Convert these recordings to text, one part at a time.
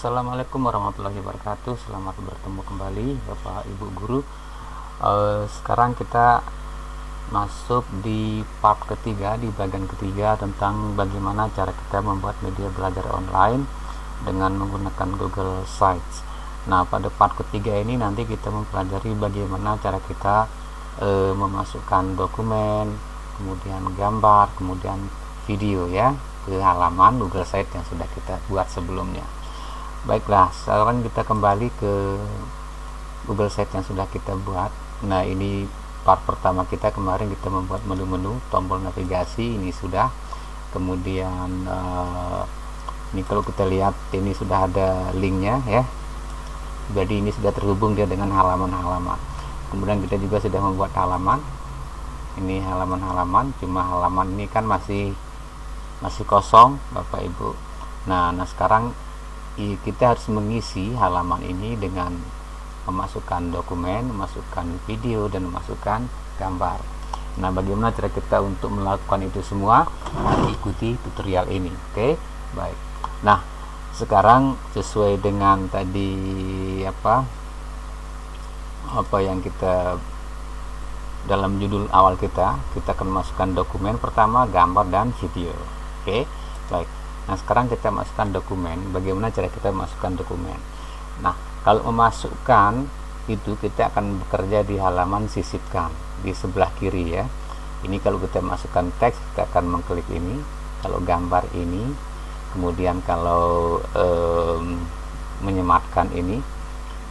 Assalamualaikum warahmatullahi wabarakatuh. Selamat bertemu kembali Bapak Ibu Guru. Sekarang kita masuk di part ketiga, di bagian ketiga tentang bagaimana cara kita membuat media belajar online dengan menggunakan Google Sites. Nah, pada part ketiga ini nanti kita mempelajari bagaimana cara kita memasukkan dokumen, kemudian gambar, kemudian video ya ke halaman Google Sites yang sudah kita buat sebelumnya. Baiklah, sekarang kita kembali ke Google Sites yang sudah kita buat. Nah, ini part pertama kita. Kemarin kita membuat menu-menu, tombol navigasi, ini sudah. Kemudian ini kalau kita lihat ini sudah ada linknya ya, jadi ini sudah terhubung dia dengan halaman-halaman. Kemudian kita juga sudah membuat halaman, ini halaman-halaman, cuma halaman ini kan masih kosong Bapak Ibu. Nah sekarang kita harus mengisi halaman ini dengan memasukkan dokumen, memasukkan video, dan memasukkan gambar. Nah, bagaimana cara kita untuk melakukan itu semua? Ikuti tutorial ini. Oke, baik. Nah, sekarang sesuai dengan tadi apa yang kita dalam judul awal kita akan masukkan dokumen pertama, gambar, dan video. Oke, baik. Nah, sekarang kita masukkan dokumen. Bagaimana cara kita masukkan dokumen? Nah, kalau memasukkan itu kita akan bekerja di halaman sisipkan di sebelah kiri ya. Ini kalau kita masukkan teks, kita akan mengklik ini. Kalau gambar ini, kemudian kalau menyematkan ini,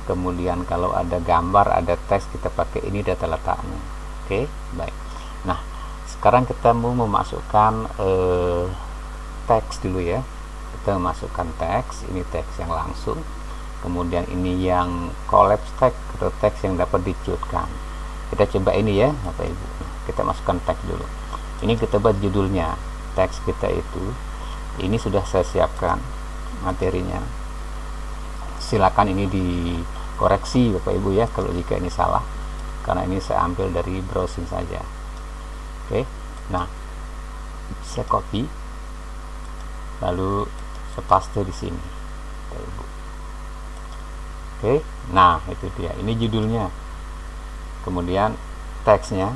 kemudian kalau ada gambar, ada teks, kita pakai ini data letaknya. Oke, baik. Nah, sekarang kita mau memasukkan teks dulu ya. Kita masukkan teks, ini teks yang langsung, kemudian ini yang collapse text atau teks yang dapat dicuitkan. Kita coba ini ya Bapak Ibu. Kita masukkan teks dulu. Ini kita buat judulnya. Teks kita itu ini sudah saya siapkan materinya. Silakan ini dikoreksi Bapak Ibu ya kalau jika ini salah, karena ini saya ambil dari browsing saja. Oke, nah saya copy, lalu saya paste di sini Bapak Ibu. Oke, nah itu dia, ini judulnya, kemudian teksnya.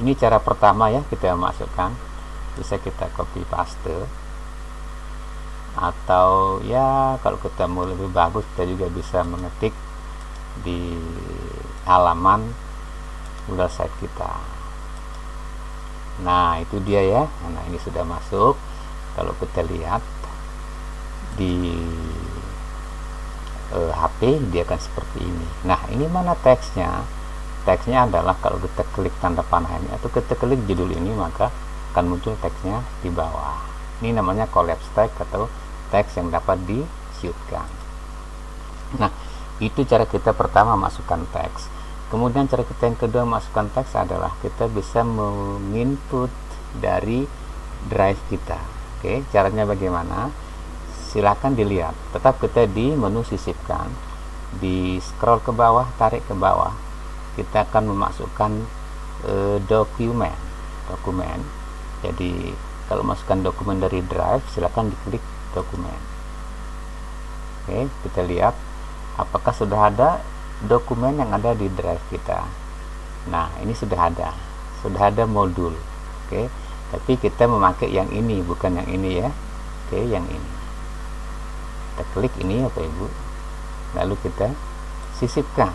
Ini cara pertama ya, kita masukkan. Bisa kita copy paste, atau ya kalau kita mau lebih bagus, kita juga bisa mengetik di halaman Google Site kita. Nah itu dia ya. Nah ini sudah masuk. Kalau kita lihat di HP, dia akan seperti ini. Nah ini mana teksnya? Teksnya adalah kalau kita klik tanda panah ini atau kita klik judul ini, maka akan muncul teksnya di bawah. Ini namanya collapse text atau teks yang dapat diciutkan. Nah itu cara kita pertama masukkan teks. Kemudian cara kita yang kedua masukkan teks adalah kita bisa menginput dari drive kita. Oke, caranya bagaimana? Silahkan dilihat. Tetap kita di menu sisipkan, di scroll ke bawah, tarik ke bawah, kita akan memasukkan dokumen. Jadi kalau masukkan dokumen dari drive, silahkan diklik dokumen. Oke, kita lihat apakah sudah ada dokumen yang ada di drive kita. Nah ini sudah ada modul. Oke, tapi kita memakai yang ini, bukan yang ini ya. Oke, yang ini kita klik ini Bapak Ibu, lalu kita sisipkan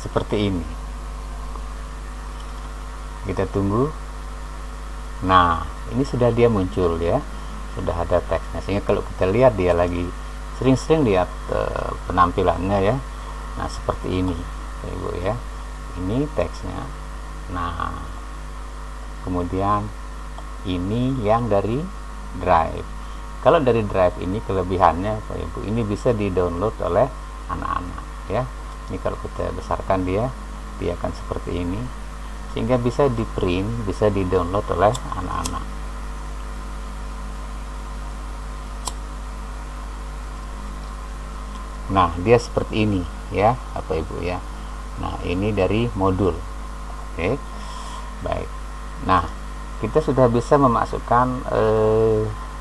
seperti ini. Kita tunggu. Nah ini sudah dia muncul ya, sudah ada teksnya, sehingga kalau kita lihat dia lagi sering-sering lihat penampilannya ya. Nah seperti ini Bapak Ibu ya, ini teksnya. Nah kemudian ini yang dari drive. Kalau dari drive ini kelebihannya Bapak Ibu, ini bisa di download oleh anak-anak ya. Ini kalau kita besarkan dia akan seperti ini, sehingga bisa di print, bisa di download oleh anak-anak. Nah dia seperti ini ya Bapak Ibu ya. Nah ini dari modul. Oke, baik. Nah kita sudah bisa memasukkan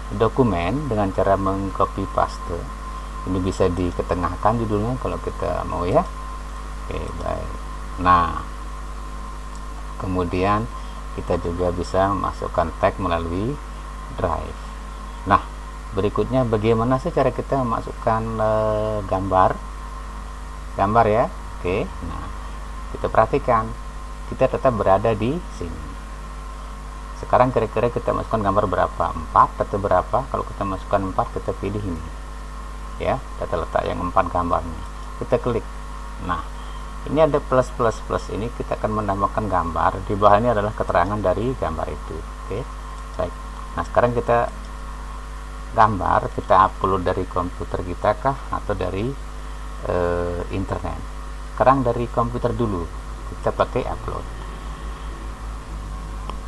dokumen dengan cara mengcopy paste. Ini bisa diketengahkan judulnya kalau kita mau ya. Oke, baik. Nah, kemudian kita juga bisa masukkan tag melalui Drive. Nah, berikutnya bagaimana sih cara kita memasukkan gambar ya. Oke, nah kita perhatikan, kita tetap berada di sini. Sekarang kira-kira kita masukkan gambar berapa, 4 atau berapa? Kalau kita masukkan 4, kita pilih ini ya, kita letak yang 4 gambarnya, kita klik. Nah, ini ada plus ini, kita akan menambahkan gambar. Di bawah ini adalah keterangan dari gambar itu. Oke, baik. Nah, sekarang kita gambar kita upload dari komputer kita kah atau dari internet. Sekarang dari komputer dulu, kita pakai upload.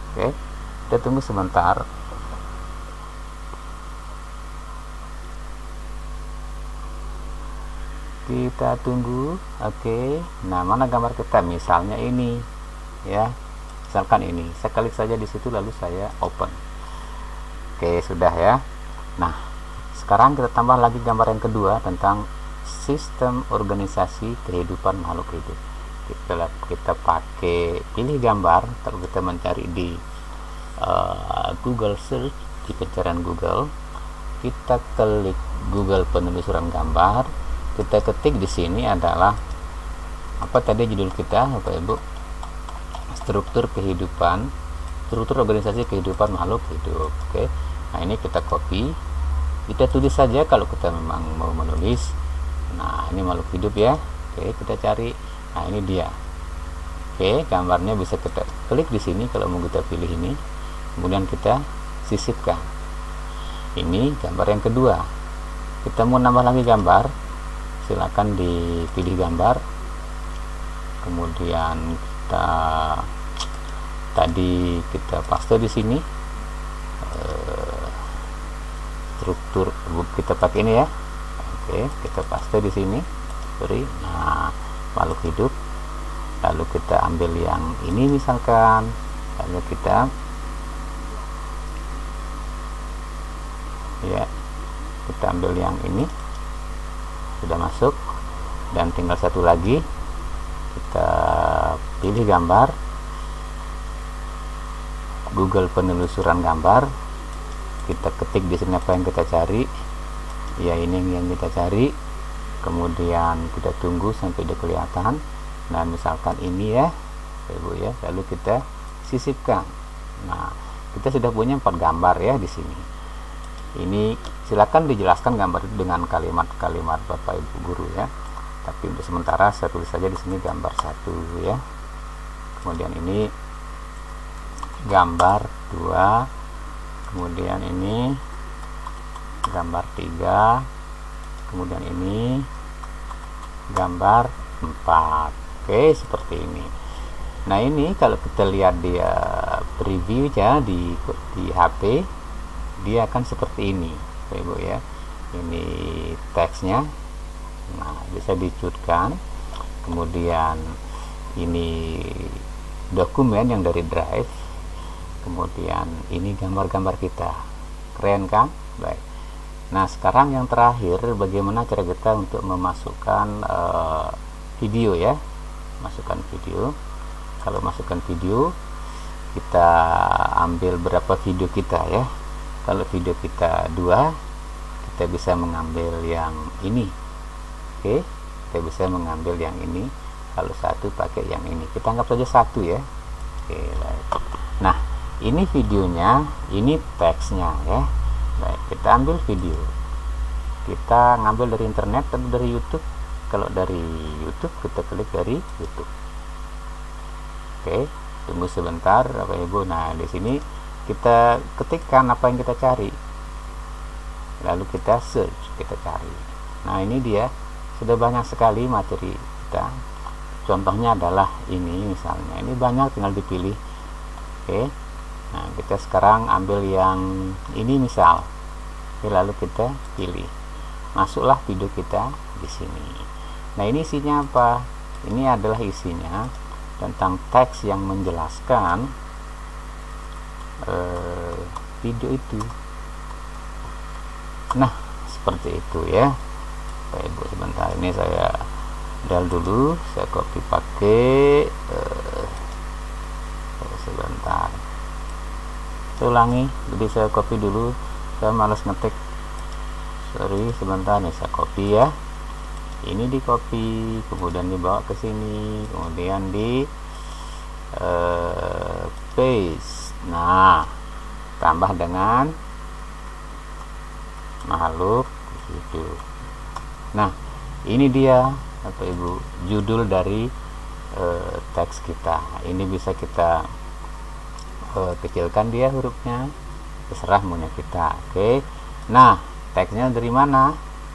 Oke, kita tunggu sebentar. Kita tunggu. Oke, nah mana gambar kita? Misalnya ini ya, misalkan ini, saya klik saja di situ lalu saya open. Oke, sudah ya. Nah, sekarang kita tambah lagi gambar yang kedua tentang sistem organisasi kehidupan makhluk hidup. Kita pakai pilih gambar, kalau kita mencari di Google search, di pencarian Google, kita klik Google penelusuran gambar, kita ketik di sini adalah apa tadi judul kita, Bapak Ibu? Struktur organisasi kehidupan makhluk hidup. Oke. Nah, ini kita copy, kita tulis saja kalau kita memang mau menulis. Nah, ini makhluk hidup ya. Oke, kita cari. Nah, ini dia. Oke, gambarnya bisa kita klik di sini kalau mau kita pilih ini. Kemudian kita sisipkan. Ini gambar yang kedua. Kita mau nambah lagi gambar, silakan dipilih gambar. Kemudian kita paste di sini. Struktur kita pakai ini ya. Oke, kita paste di sini. Nah, makhluk hidup. Lalu kita ambil yang ini misalkan. Lalu kita ambil yang ini. Sudah masuk, dan tinggal satu lagi. Kita pilih gambar, Google penelusuran gambar, kita ketik di sini apa yang kita cari ya, ini yang kita cari. Kemudian kita tunggu sampai dia kelihatan. Nah, misalkan ini ya Ibu ya, lalu kita sisipkan. Nah, kita sudah punya 4 gambar ya di sini. Ini silakan dijelaskan gambar itu dengan kalimat-kalimat Bapak Ibu guru ya, tapi untuk sementara saya tulis saja di sini gambar 1 ya. Kemudian ini gambar 2, kemudian ini gambar 3, kemudian ini gambar 4. Oke, seperti ini. Nah, ini kalau kita lihat dia preview ya di HP, dia akan seperti ini Ibu ya. Ini teksnya. Nah, bisa dicutkan. Kemudian ini dokumen yang dari Drive. Kemudian ini gambar-gambar kita. Keren kan? Baik. Nah, sekarang yang terakhir, bagaimana cara kita untuk memasukkan video ya. Masukkan video. Kalau masukkan video, kita ambil berapa video kita ya. Kalau video kita 2, kita bisa mengambil yang ini. Oke, kita bisa mengambil yang ini. Kalau 1 pakai yang ini, kita anggap saja 1 ya. Oke, baik. Nah, ini videonya, ini teksnya ya. Baik, kita ambil video, kita ngambil dari internet atau dari YouTube. Kalau dari YouTube, kita klik dari YouTube. Oke, tunggu sebentar Bapak Ibu. Nah, di sini kita ketikkan apa yang kita cari, lalu kita search, kita cari. Nah, ini dia, sudah banyak sekali materi kita. Contohnya adalah ini misalnya, ini banyak, tinggal dipilih. Oke, nah kita sekarang ambil yang ini misal. Oke, lalu kita pilih, masuklah video kita di sini. Nah, ini isinya apa? Ini adalah isinya tentang teks yang menjelaskan video itu. Nah, seperti itu ya. Bapak Ibu. Sebentar, ini saya dal dulu, saya copy pakai sebentar, saya ulangi, jadi saya copy dulu, saya malas ngetik, sorry, sebentar nih, saya copy ya, ini di copy, kemudian dibawa ke sini, kemudian di paste. Nah, tambah dengan makhluk hidup. Nah, ini dia Bapak Ibu judul dari teks kita. Ini bisa kita kecilkan dia hurufnya, terserah maunya kita. Oke. Nah, teksnya dari mana?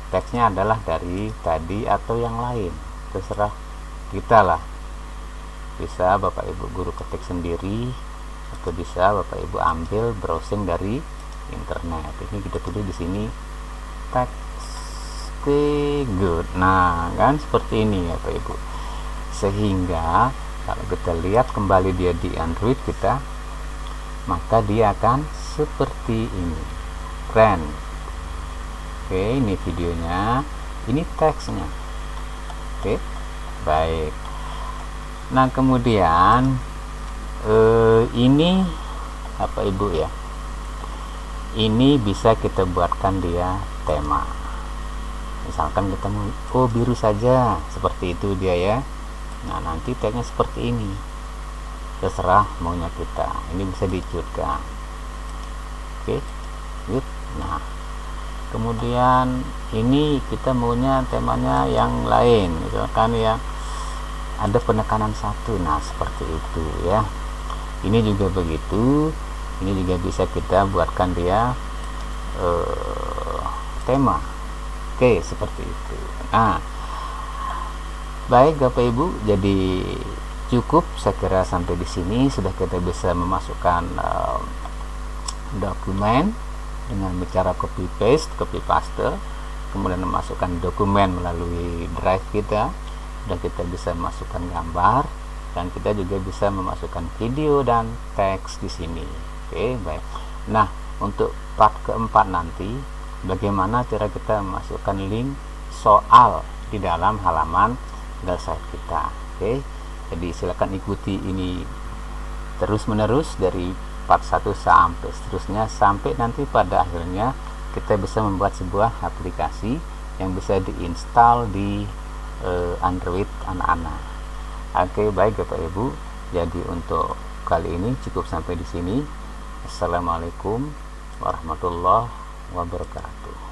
Teksnya adalah dari tadi atau yang lain, terserah kita lah. Bisa Bapak Ibu guru ketik sendiri, atau bisa Bapak Ibu ambil browsing dari internet. Ini kita tulis di sini teks good. Nah, kan seperti ini ya Bapak Ibu. Sehingga kalau kita lihat kembali dia di Android kita, maka dia akan seperti ini. Keren. Oke, ini videonya, ini teksnya. Oke, baik. Nah, kemudian ini apa Ibu ya, ini bisa kita buatkan dia tema. Misalkan kita mau biru saja, seperti itu dia ya. Nah, nanti tagnya seperti ini, terserah maunya kita. Ini bisa dicutkan. Oke, good. Nah, kemudian ini kita maunya temanya yang lain, misalkan ya ada penekanan 1. Nah, seperti itu ya. Ini juga begitu, ini juga bisa kita buatkan dia tema. Oke, seperti itu. Nah, baik Bapak Ibu, jadi cukup saya kira sampai di sini sudah kita bisa memasukkan dokumen dengan cara copy paste, kemudian memasukkan dokumen melalui drive kita, dan kita bisa memasukkan gambar, dan kita juga bisa memasukkan video dan teks di sini. Oke, baik. Nah, untuk part keempat nanti bagaimana cara kita memasukkan link soal di dalam halaman website kita. Oke, jadi silakan ikuti ini terus menerus dari part 1 sampai seterusnya, sampai nanti pada akhirnya kita bisa membuat sebuah aplikasi yang bisa diinstal di Android anak-anak. Oke, baik Bapak Ibu, jadi untuk kali ini cukup sampai di sini. Assalamualaikum warahmatullahi wabarakatuh.